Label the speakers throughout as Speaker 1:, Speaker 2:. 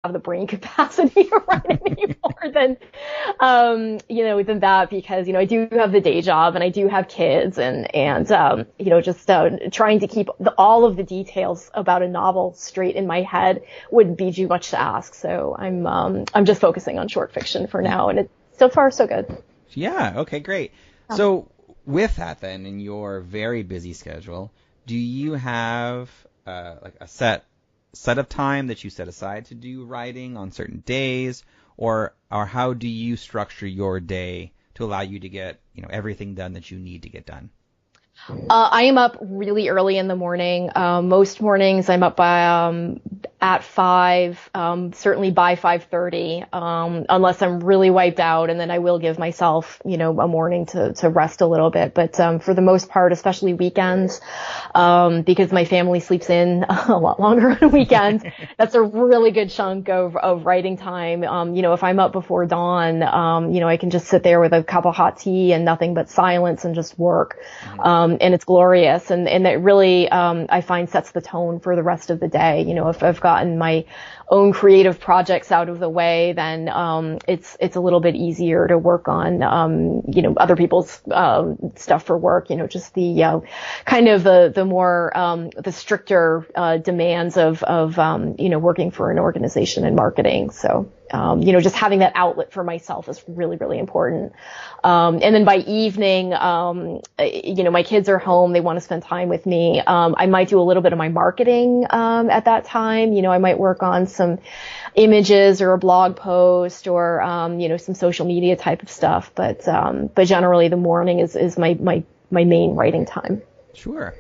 Speaker 1: have the brain capacity to write any more than that, because, I do have the day job and I do have kids and just trying to keep all of the details about a novel straight in my head would be too much to ask. So I'm just focusing on short fiction for now, and it's so far so good.
Speaker 2: Yeah. Okay, great. So with that then, in your very busy schedule, do you have like a set of time that you set aside to do writing on certain days, or how do you structure your day to allow you to get everything done that you need to get done?
Speaker 1: I am up really early in the morning. Most mornings I'm up by at 5, certainly by 5:30, unless I'm really wiped out, and then I will give myself, a morning to rest a little bit. But for the most part, especially weekends, because my family sleeps in a lot longer on weekends, that's a really good chunk of writing time. If I'm up before dawn, I can just sit there with a cup of hot tea and nothing but silence and just work. And it's glorious. And that really, I find sets the tone for the rest of the day. If I've gotten my own creative projects out of the way, then, it's a little bit easier to work on, other people's, stuff for work, just the, kind of the more, the stricter, demands of, working for an organization in marketing. So, just having that outlet for myself is really, really important. And then by evening, my kids are home. They want to spend time with me. I might do a little bit of my marketing, at that time. I might work on some images or a blog post or, some social media type of stuff. But generally the morning is my main writing time.
Speaker 2: Sure.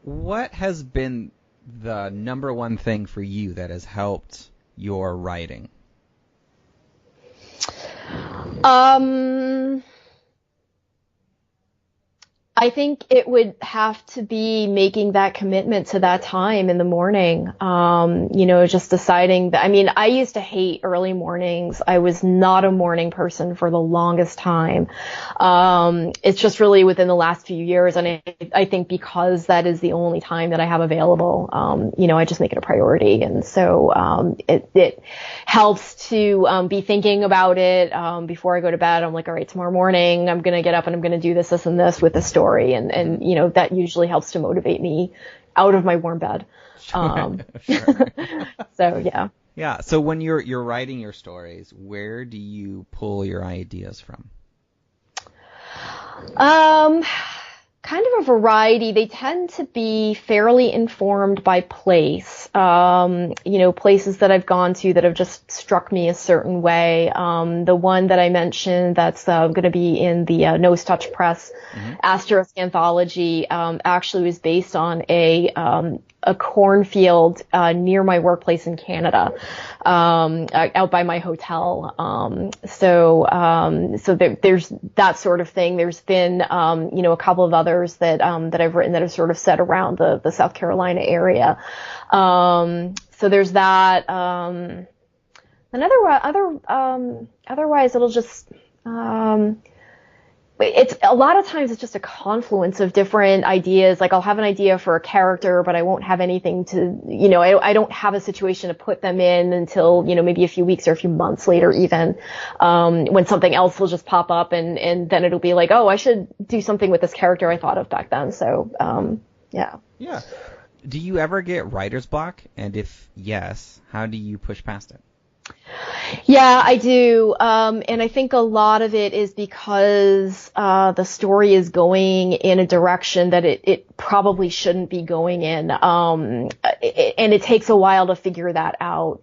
Speaker 2: What has been the number one thing for you that has helped your writing?
Speaker 1: I think it would have to be making that commitment to that time in the morning. Just deciding that, I used to hate early mornings. I was not a morning person for the longest time. It's just really within the last few years. And I think because that is the only time that I have available, I just make it a priority. And so, it helps to, be thinking about it, before I go to bed. I'm like, all right, tomorrow morning, I'm going to get up and I'm going to do this, and this with the story. And that usually helps to motivate me out of my warm bed.
Speaker 2: Sure.
Speaker 1: So, yeah.
Speaker 2: Yeah. So when you're writing your stories, where do you pull your ideas from?
Speaker 1: Kind of a variety. They tend to be fairly informed by place. Places that I've gone to that have just struck me a certain way. The one that I mentioned that's going to be in the Nose Touch Press Asterisk anthology actually was based on a cornfield near my workplace in Canada, out by my hotel. So there's that sort of thing. There's been a couple of others that I've written that have sort of set around the South Carolina area. So there's that. And otherwise it'll just it's a lot of times it's just a confluence of different ideas. Like I'll have an idea for a character, but I won't have anything to, I don't have a situation to put them in until, maybe a few weeks or a few months later even, when something else will just pop up and then it'll be like, oh, I should do something with this character I thought of back then. So, yeah.
Speaker 2: Yeah. Do you ever get writer's block? And if yes, how do you push past it?
Speaker 1: Yeah, I do. And I think a lot of it is because, the story is going in a direction that it probably shouldn't be going in. And it takes a while to figure that out.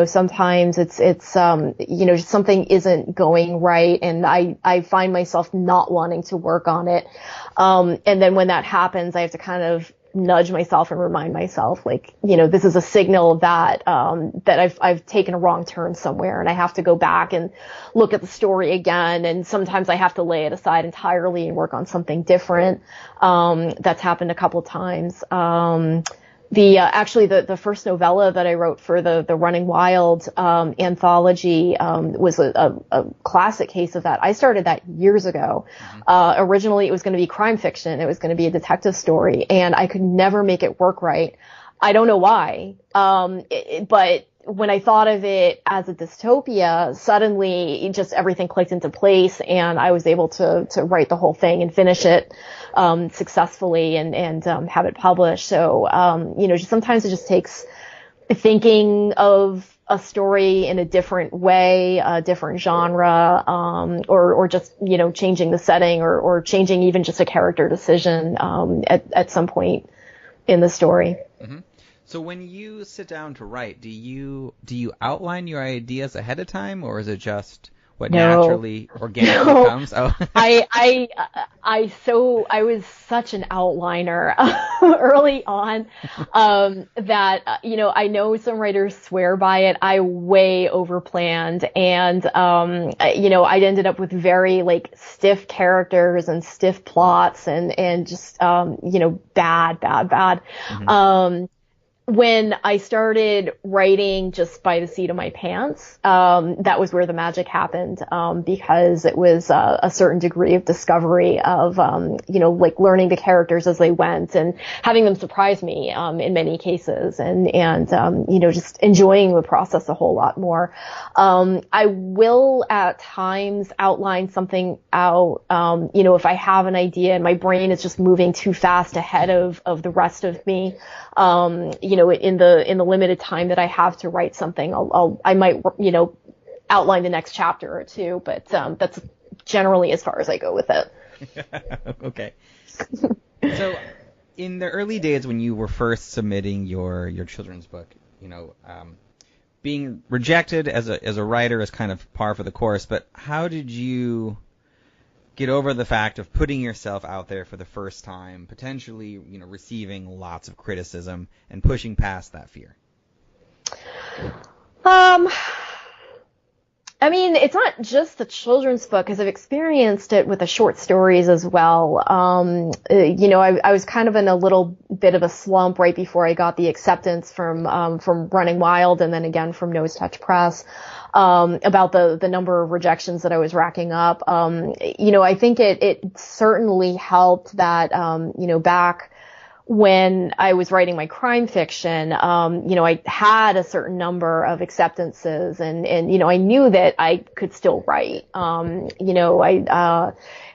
Speaker 1: Sometimes it's something isn't going right and I find myself not wanting to work on it. And then when that happens, I have to kind of nudge myself and remind myself, like, this is a signal that I've taken a wrong turn somewhere and I have to go back and look at the story again. And sometimes I have to lay it aside entirely and work on something different. That's happened a couple times. Actually the first novella that I wrote for the Running Wild, anthology, was a classic case of that. I started that years ago. Originally it was going to be crime fiction. It was going to be a detective story and I could never make it work right. I don't know why. But when I thought of it as a dystopia, suddenly just everything clicked into place, and I was able to write the whole thing and finish it successfully and have it published. So just sometimes it just takes thinking of a story in a different way, a different genre, or just, changing the setting or changing even just a character decision, at some point in the story.
Speaker 2: Mm-hmm. So when you sit down to write, do you outline your ideas ahead of time, or is it just what naturally, organically comes? Oh.
Speaker 1: I was such an outliner early on, that, I know some writers swear by it. I way overplanned, and, I ended up with very stiff characters and stiff plots and just, bad. Mm-hmm. When I started writing just by the seat of my pants, that was where the magic happened, because it was a certain degree of discovery of, learning the characters as they went and having them surprise me, in many cases, and just enjoying the process a whole lot more. I will at times outline something out, if I have an idea and my brain is just moving too fast ahead of the rest of me, in the limited time that I have to write something, I might, outline the next chapter or two, but, that's generally as far as I go with it.
Speaker 2: Okay. So in the early days when you were first submitting your children's book, being rejected as a writer is kind of par for the course, but how did you get over the fact of putting yourself out there for the first time, potentially, receiving lots of criticism and pushing past that fear?
Speaker 1: It's not just the children's book, because I've experienced it with the short stories as well. I was kind of in a little bit of a slump right before I got the acceptance from Running Wild and then again from Nose Touch Press, about the number of rejections that I was racking up. I think it certainly helped that, back when I was writing my crime fiction, I had a certain number of acceptances and I knew that I could still write. I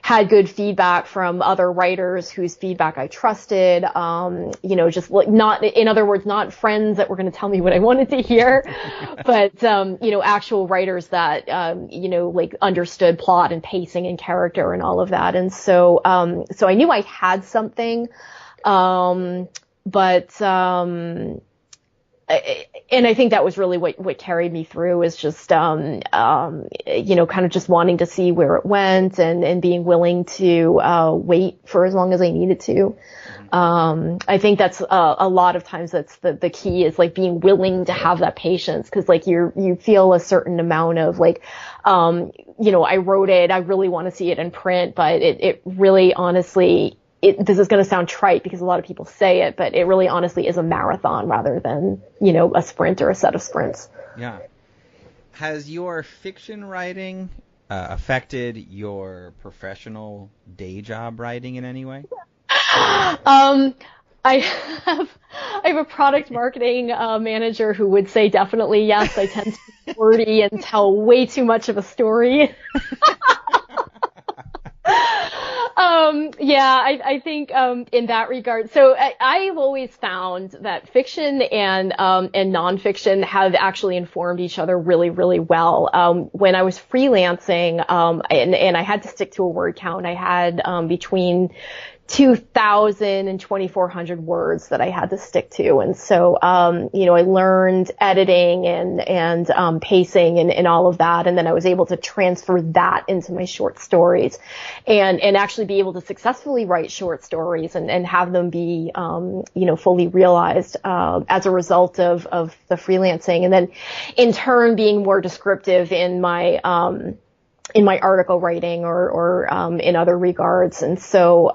Speaker 1: had good feedback from other writers whose feedback I trusted, just not, in other words, not friends that were going to tell me what I wanted to hear, but, actual writers that, understood plot and pacing and character and all of that. And so I knew I had something. And I think that was really what carried me through, is just, kind of just wanting to see where it went and being willing to, wait for as long as I needed to. I think that's, a lot of times that's the key, is being willing to have that patience. Cause you feel a certain amount of I wrote it, I really want to see it in print, but it really honestly, this is going to sound trite because a lot of people say it, but it really honestly is a marathon rather than, a sprint or a set of sprints.
Speaker 2: Yeah. Has your fiction writing affected your professional day job writing in any way?
Speaker 1: I have a product marketing manager who would say definitely yes. I tend to be wordy and tell way too much of a story. I think, in that regard, so I've always found that fiction and nonfiction have actually informed each other really, really well. When I was freelancing, and I had to stick to a word count, I had, between 2,000 and 2,400 words that I had to stick to. And so, I learned editing and pacing and all of that. And then I was able to transfer that into my short stories and actually be able to successfully write short stories and have them be, fully realized, as a result of the freelancing. And then in turn being more descriptive in my article writing or in other regards. And so,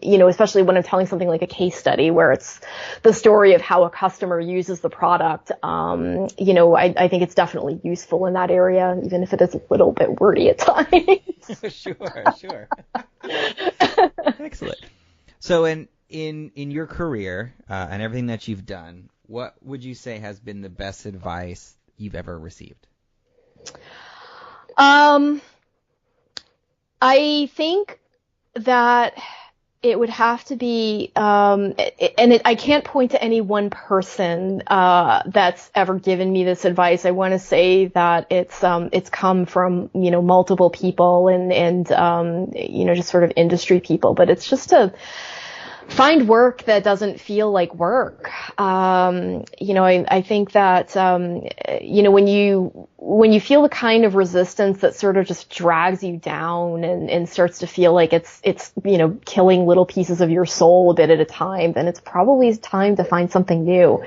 Speaker 1: especially when I'm telling something like a case study where it's the story of how a customer uses the product, I think it's definitely useful in that area, even if it is a little bit wordy at times.
Speaker 2: Sure. Excellent. So in your career, and everything that you've done, what would you say has been the best advice you've ever received?
Speaker 1: I think that it would have to be, I can't point to any one person that's ever given me this advice. I want to say that it's come from, multiple people and just sort of industry people, but it's just to find work that doesn't feel like work. I think that, when you feel the kind of resistance that sort of just drags you down and starts to feel like it's killing little pieces of your soul a bit at a time, then it's probably time to find something new.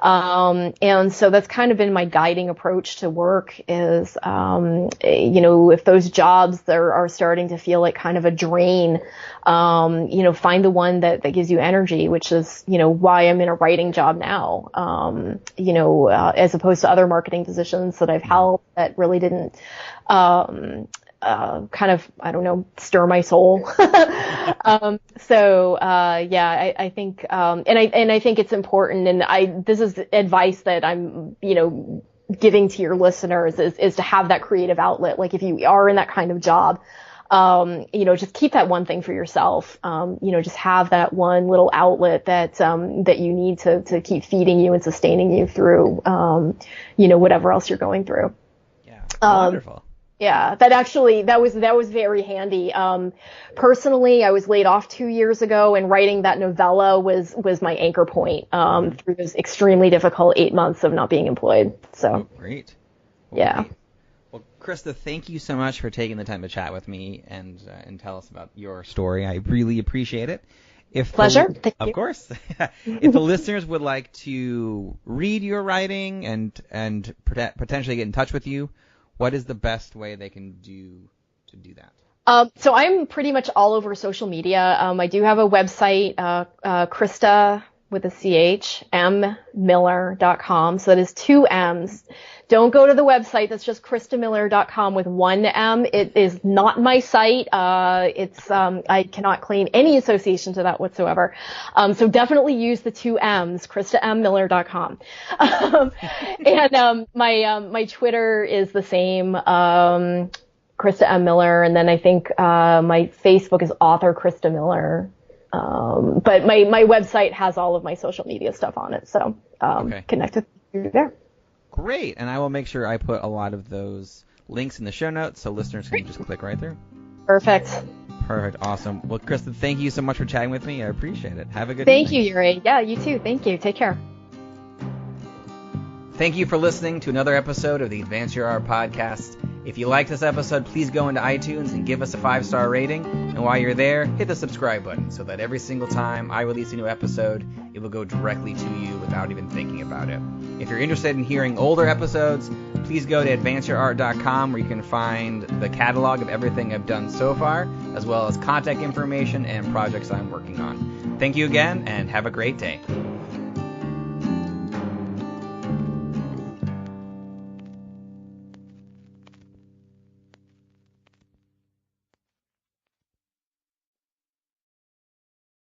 Speaker 1: And so that's kind of been my guiding approach to work is, if those jobs are starting to feel like kind of a drain, find the one that gives you energy, which is, why I'm in a writing job now, as opposed to other marketing positions that I've held that really didn't, kind of, stir my soul. I think, and I think it's important. And this is advice that I'm, giving to your listeners is to have that creative outlet. Like if you are in that kind of job, just keep that one thing for yourself. Just have that one little outlet that you need to keep feeding you and sustaining you through, whatever else you're going through.
Speaker 2: Yeah. Wonderful.
Speaker 1: Yeah, that was very handy. Personally, I was laid off 2 years ago, and writing that novella was my anchor point, through those extremely difficult 8 months of not being employed. So.
Speaker 2: Oh, great.
Speaker 1: Yeah.
Speaker 2: Great. Well, Christa, thank you so much for taking the time to chat with me and tell us about your story. I really appreciate it.
Speaker 1: Pleasure. Thank you.
Speaker 2: Of course. If the listeners would like to read your writing and potentially get in touch with you, what is the best way they can do to do that?
Speaker 1: So I'm pretty much all over social media. I do have a website, Christa with a CH, mmiller.com. So that is 2 M's. Don't go to the website. That's just christamiller.com with 1 M. It is not my site. I cannot claim any association to that whatsoever. So definitely use the 2 M's, christamiller.com. And my Twitter is the same, Christa M. Miller. And then I think, my Facebook is author Christa Miller. But my website has all of my social media stuff on it. So, connect with you there.
Speaker 2: Great. And I will make sure I put a lot of those links in the show notes so listeners can just click right through.
Speaker 1: Perfect.
Speaker 2: Awesome. Well, Christa, thank you so much for chatting with me. I appreciate it. Have a good evening.
Speaker 1: Thank you, Yuri. Yeah, you too. Thank you. Take care.
Speaker 2: Thank you for listening to another episode of the Advance Your Art podcast. If you like this episode, please go into iTunes and give us a 5-star rating. And while you're there, hit the subscribe button so that every single time I release a new episode, it will go directly to you without even thinking about it. If you're interested in hearing older episodes, please go to advanceyourart.com where you can find the catalog of everything I've done so far, as well as contact information and projects I'm working on. Thank you again, and have a great day.